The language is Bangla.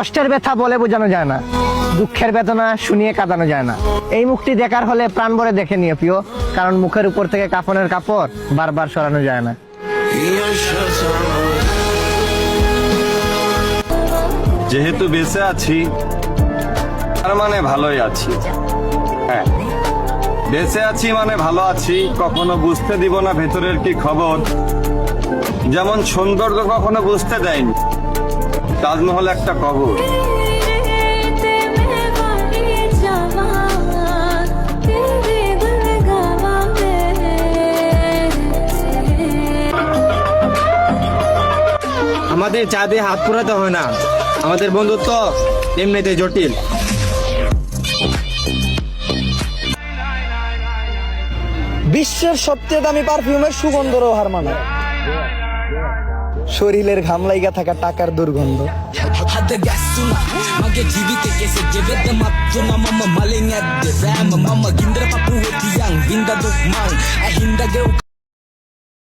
কষ্টের ব্যথা বলে বোঝানো যায় না, দুঃখের বেদনা শুনিয়ে কাঁদানো যায় না। এই মুখটি দেখার হলে প্রাণ ভরে দেখে নিও প্রিয়, কারণ মুখের উপর থেকে কাফনের কাপড় বারবার সরানো যায় না। যেহেতু বেঁচে আছি তার মানে ভালোই আছি। হ্যাঁ, বেঁচে আছি মানে ভালো আছি। কখনো বুঝতে দিব না ভেতরের কি খবর, যেমন সৌন্দর্য কখনো বুঝতে দেয়নি তাজমহল একটা কবর। আমাদের চা দিয়ে হাত পুরাতে হয় না, আমাদের বন্ধুত্ব এমনিতে জটিল। বিশ্বের সবচেয়ে দামি পারফিউমের সুগন্ধরও হার মানায় শরীরের ঘাম লাইগা থাকা টাকার দুর্গন্ধ। Hade gassuna mage jivite kese jevede matuna mama malenga de ram mama gindra papu tiang binda duk mang ahinda ge